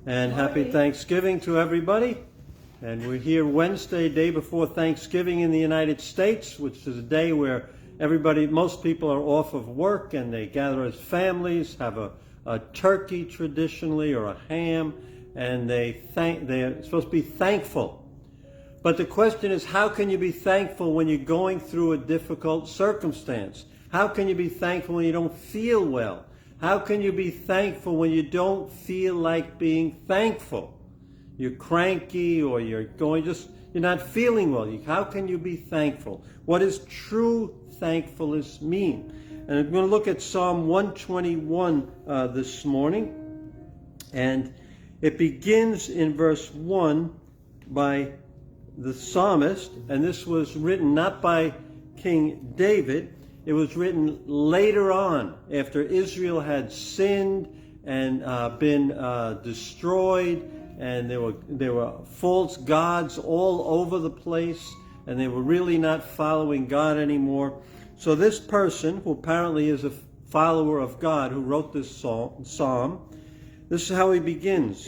And happy Thanksgiving to everybody. And we're here Wednesday, day before Thanksgiving in the United States, which is a day where most people are off of work and they gather as families, have a turkey traditionally or a ham, and they're supposed to be thankful. But the question is, how can you be thankful when you're going through a difficult circumstance? How can you be thankful when you don't feel well? How can you be thankful when you don't feel like being thankful? You're cranky or you're not feeling well. How can you be thankful? What does true thankfulness mean? And I'm going to look at Psalm 121 this morning. And it begins in verse 1 by the psalmist. And this was written not by King David. It was written later on, after Israel had sinned and been destroyed, and there were false gods all over the place, and they were really not following God anymore. So this person, who apparently is a follower of God, who wrote this psalm, this is how he begins.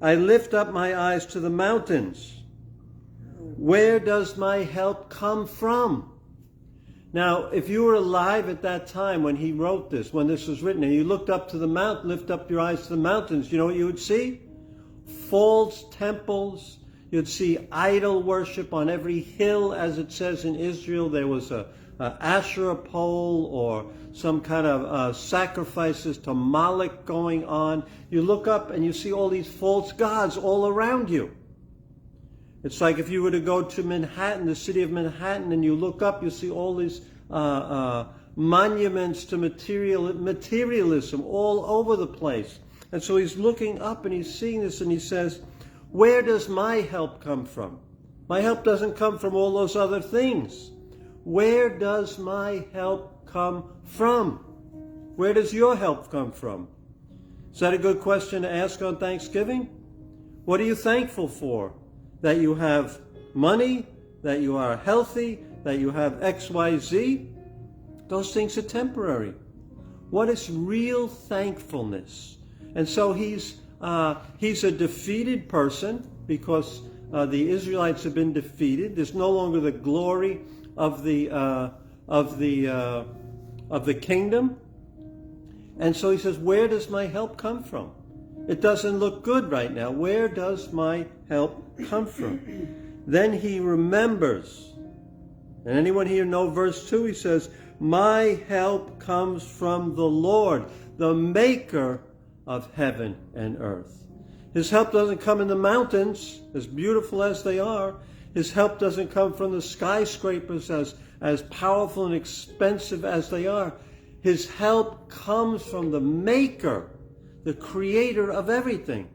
I lift up my eyes to the mountains. Where does my help come from? Now, if you were alive at that time when he wrote this, when this was written, and you looked up to the mountain, lift up your eyes to the mountains, you know what you would see? False temples. You'd see idol worship on every hill, as it says in Israel. There was a Asherah pole or some kind of sacrifices to Moloch going on. You look up and you see all these false gods all around you. It's like if you were to go to Manhattan, the city of Manhattan, and you look up, you see all these monuments to materialism all over the place. And so he's looking up and he's seeing this and he says, where does my help come from? My help doesn't come from all those other things. Where does my help come from? Where does your help come from? Is that a good question to ask on Thanksgiving? What are you thankful for? That you have money, that you are healthy, that you have XYZ? Those things are temporary. What is real thankfulness? And so he's a defeated person because the Israelites have been defeated. There's no longer the glory of the kingdom. And so he says, where does my help come from? It doesn't look good right now. Where does my help come from? Then he remembers. And anyone here know verse 2? He says, my help comes from the Lord, the maker of heaven and earth. His help doesn't come in the mountains, as beautiful as they are. His help doesn't come from the skyscrapers, as powerful and expensive as they are. His help comes from the maker, the creator of everything.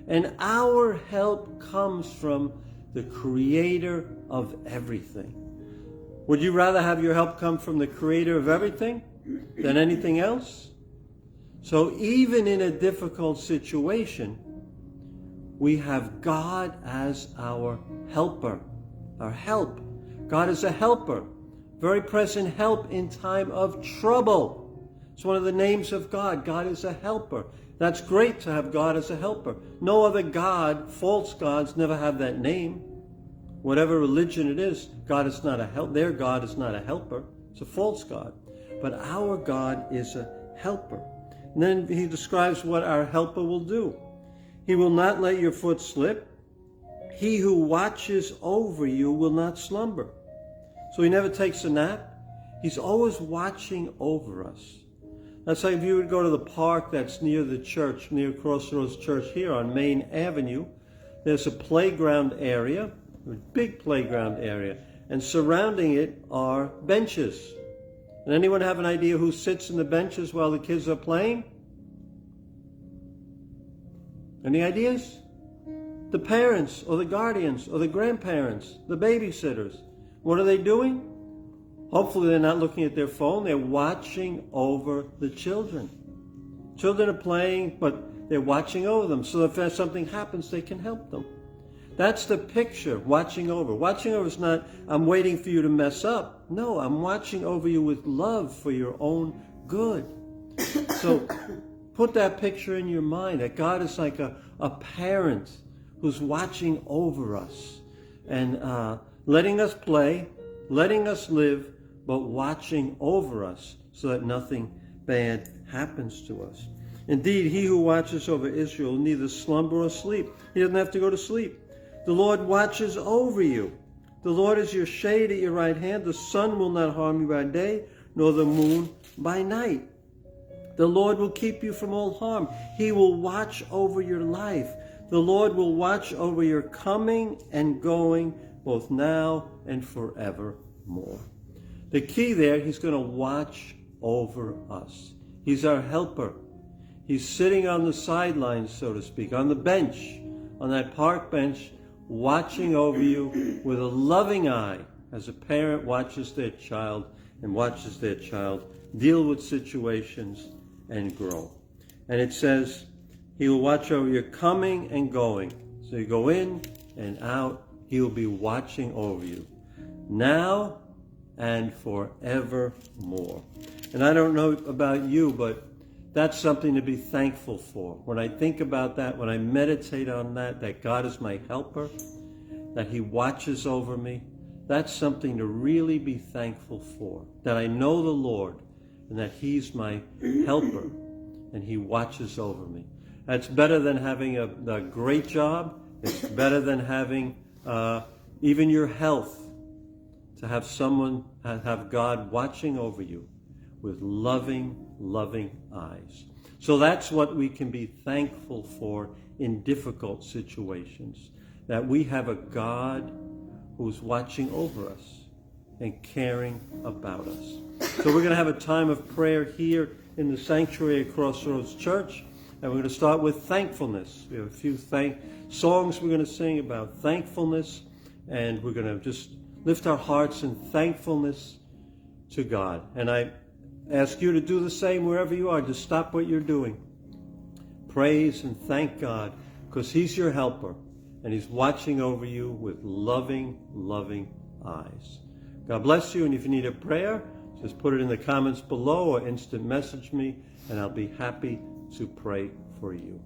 And our help comes from the creator of everything. Would you rather have your help come from the creator of everything than anything else? So even in a difficult situation, we have God as our helper, our help. God is a helper, very present help in time of trouble. It's one of the names of God. God is a helper. That's great to have God as a helper. No other God, false gods, never have that name. Whatever religion it is, God is not a help. Their God is not a helper. It's a false God. But our God is a helper. And then he describes what our helper will do. He will not let your foot slip. He who watches over you will not slumber. So he never takes a nap. He's always watching over us. That's like if you would go to the park that's near the church, near Crossroads Church here on Main Avenue. There's a playground area, a big playground area, and surrounding it are benches. And anyone have an idea who sits in the benches while the kids are playing? Any ideas? The parents or the guardians or the grandparents, the babysitters. What are they doing? Hopefully they're not looking at their phone. They're watching over the children. Children are playing, but they're watching over them. So if something happens, they can help them. That's the picture, watching over. Watching over is not, I'm waiting for you to mess up. No, I'm watching over you with love for your own good. So put that picture in your mind, that God is like a parent who's watching over us and letting us play, letting us live, but watching over us so that nothing bad happens to us. Indeed, he who watches over Israel will neither slumber or sleep. He doesn't have to go to sleep. The Lord watches over you. The Lord is your shade at your right hand. The sun will not harm you by day, nor the moon by night. The Lord will keep you from all harm. He will watch over your life. The Lord will watch over your coming and going, both now and forevermore. The key there, he's going to watch over us. He's our helper. He's sitting on the sidelines, so to speak, on the bench, on that park bench, watching over you with a loving eye as a parent watches their child and watches their child deal with situations and grow. And it says, he will watch over your coming and going. So you go in and out, he will be watching over you now and forevermore. And I don't know about you, but that's something to be thankful for. When I think about that, when I meditate on that God is my helper, that he watches over me, that's something to really be thankful for. That I know the Lord and that he's my helper and he watches over me. That's better than having a great job. It's better than having even your health. To have someone, have God watching over you with loving, loving eyes. So that's what we can be thankful for in difficult situations. That we have a God who's watching over us and caring about us. So we're going to have a time of prayer here in the sanctuary at Crossroads Church. And we're going to start with thankfulness. We have a few songs we're going to sing about thankfulness. And we're going to just lift our hearts in thankfulness to God. And I ask you to do the same wherever you are. Just stop what you're doing. Praise and thank God, because he's your helper. And he's watching over you with loving, loving eyes. God bless you. And if you need a prayer, just put it in the comments below or instant message me, and I'll be happy to pray for you.